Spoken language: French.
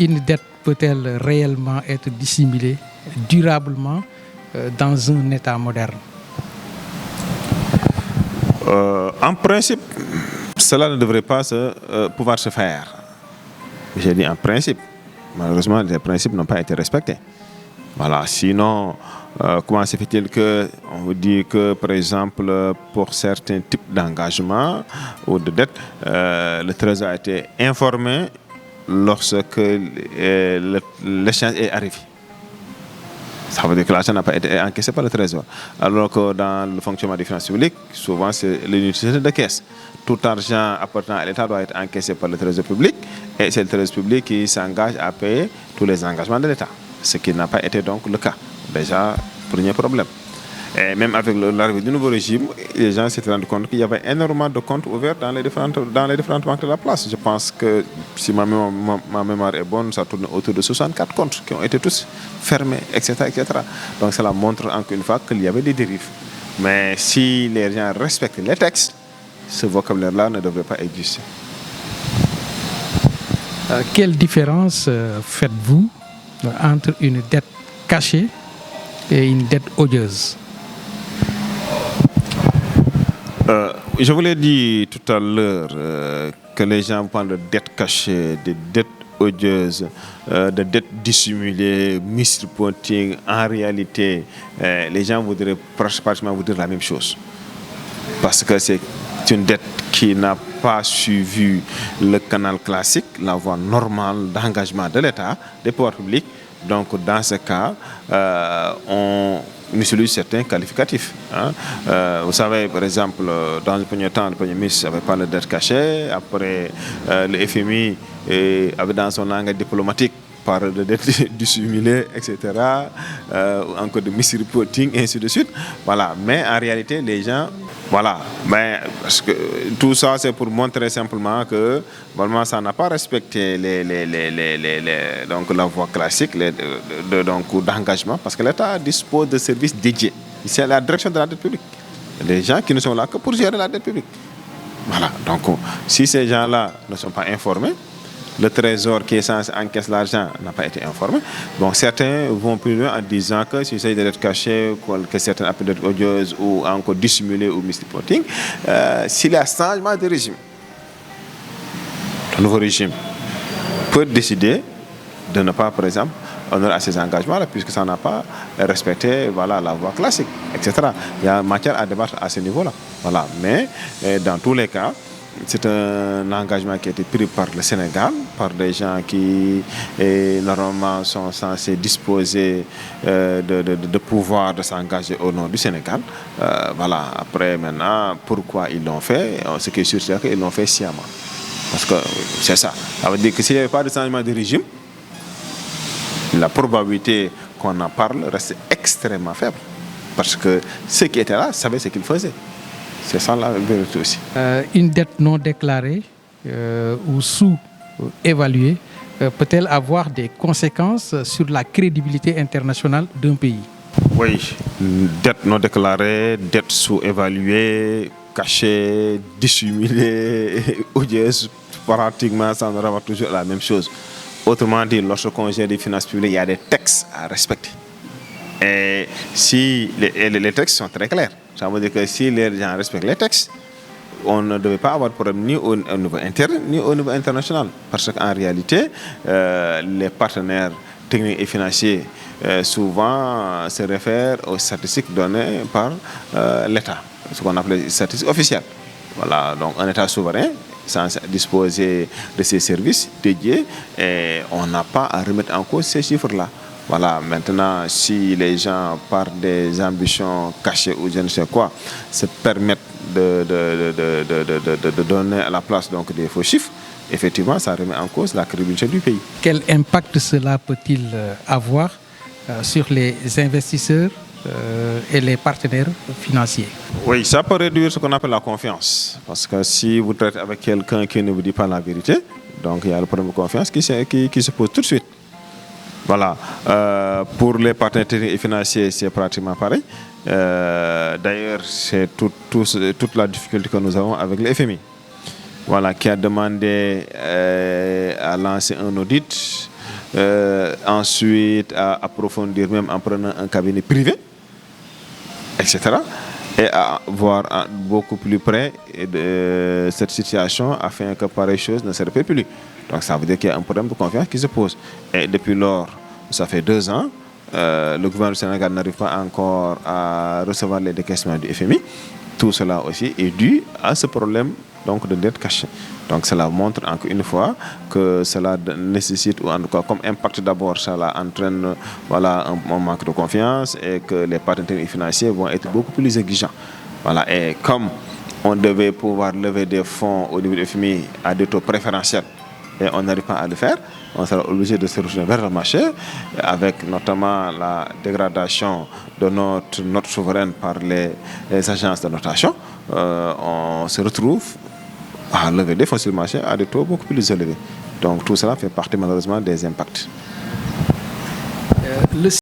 Une dette peut-elle réellement être dissimulée durablement dans un État moderne? En principe, cela ne devrait pas pouvoir se faire. J'ai dit en principe. Malheureusement, les principes n'ont pas été respectés. Voilà. Sinon, comment se fait-il qu'on vous dit que, par exemple, pour certains types d'engagements ou de dettes, le Trésor a été informé lorsque l'échéance est arrivée. Ça veut dire que l'argent n'a pas été encaissé par le Trésor. Alors que dans le fonctionnement des finances publiques, souvent c'est l'unité de caisse. Tout argent appartenant à l'État doit être encaissé par le Trésor public et c'est le Trésor public qui s'engage à payer tous les engagements de l'État. Ce qui n'a pas été donc le cas. Déjà, premier problème. Et même avec l'arrivée du nouveau régime, les gens s'étaient rendus compte qu'il y avait énormément de comptes ouverts dans les différentes banques de la place. Je pense que, si ma mémoire est bonne, ça tourne autour de 64 comptes qui ont été tous fermés, etc. etc. Donc cela montre encore une fois qu'il y avait des dérives. Mais si les gens respectent les textes, ce vocabulaire-là ne devrait pas exister. Quelle différence faites-vous entre une dette cachée et une dette odieuse? Je vous l'ai dit tout à l'heure que les gens parlent de dettes cachées, de dettes odieuses, de dettes dissimulées, misreporting. En réalité, les gens voudraient pratiquement vous dire la même chose. Parce que c'est une dette qui n'a pas suivi le canal classique, la voie normale d'engagement de l'État, des pouvoirs publics. Donc, dans ce cas, on utilise certains qualificatifs. Vous savez, par exemple, dans le premier temps, le Premier ministre avait parlé de dette cachée. Après, le FMI avait dans son langage diplomatique parlé de dette dissimulée, etc. Encore de misreporting, et ainsi de suite. Voilà. Mais en réalité, les gens... Voilà, mais parce que tout ça c'est pour montrer simplement que vraiment ça n'a pas respecté donc la voie classique d'engagement parce que l'État dispose de services dédiés. C'est la direction de la dette publique. Les gens qui ne sont là que pour gérer la dette publique. Voilà, donc si ces gens-là ne sont pas informés, le Trésor qui est censé encaisser l'argent n'a pas été informé. Bon, certains vont plus loin en disant que s'il s'agit de dettes cachées, que certaines appellent dettes odieuses ou encore dissimulées ou misreporting, s'il y a changement de régime, le nouveau régime peut décider de ne pas, par exemple, honorer à ces engagements-là, puisque ça n'a pas respecté la voie classique, etc. Il y a matière à débattre à ce niveau-là. Voilà. Mais dans tous les cas, c'est un engagement qui a été pris par le Sénégal, par des gens qui normalement sont censés disposer de pouvoir de s'engager au nom du Sénégal. Voilà. Après, maintenant, pourquoi ils l'ont fait? Ce qui est sûr, c'est qu'ils l'ont fait sciemment. Parce que c'est ça. Ça veut dire que s'il n'y avait pas de changement de régime, la probabilité qu'on en parle reste extrêmement faible. Parce que ceux qui étaient là savaient ce qu'ils faisaient. C'est ça la vérité aussi. Une dette non déclarée ou sous-évaluée peut-elle avoir des conséquences sur la crédibilité internationale d'un pays? Oui, dette non déclarée, dette sous-évaluée, cachée, dissimulée, odieuse, pratiquement ça nous rapporte toujours la même chose. Autrement dit, lorsqu'on gère des finances publiques, il y a des textes à respecter. Et si les textes sont très clairs. Ça veut dire que si les gens respectent les textes, on ne devait pas avoir de problème ni au niveau interne ni au niveau international. Parce qu'en réalité, les partenaires techniques et financiers souvent se réfèrent aux statistiques données par l'État, ce qu'on appelle les statistiques officielles. Voilà, donc un État souverain sans disposer de ces services dédiés, et on n'a pas à remettre en cause ces chiffres-là. Voilà, maintenant, si les gens, par des ambitions cachées ou je ne sais quoi, se permettent de donner à la place donc, des faux chiffres, effectivement, ça remet en cause la crédibilité du pays. Quel impact cela peut-il avoir sur les investisseurs et les partenaires financiers? Oui, ça peut réduire ce qu'on appelle la confiance. Parce que si vous traitez avec quelqu'un qui ne vous dit pas la vérité, donc il y a le problème de confiance qui se pose tout de suite. Voilà. Pour les partenaires techniques et financiers, c'est pratiquement pareil. D'ailleurs, c'est toute la difficulté que nous avons avec le FMI. Voilà, qui a demandé à lancer un audit ensuite à approfondir même en prenant un cabinet privé, etc. Et à voir beaucoup plus près de cette situation afin que pareille chose ne se répète plus. Donc ça veut dire qu'il y a un problème de confiance qui se pose. Et depuis lors, ça fait 2 ans, le gouvernement du Sénégal n'arrive pas encore à recevoir les décaissements du FMI. Tout cela aussi est dû à ce problème donc, de dette cachée. Donc cela montre encore une fois que cela nécessite, ou en tout cas comme impact d'abord, cela entraîne voilà, un manque de confiance et que les partenaires financiers vont être beaucoup plus exigeants. Voilà, et comme on devait pouvoir lever des fonds au niveau du FMI à des taux préférentiels et on n'arrive pas à le faire, on sera obligé de se retourner vers le marché avec notamment la dégradation de notre note souveraine par les agences de notation. On se retrouve à lever des fonds sur le marché à des taux beaucoup plus élevés. Donc tout cela fait partie malheureusement des impacts.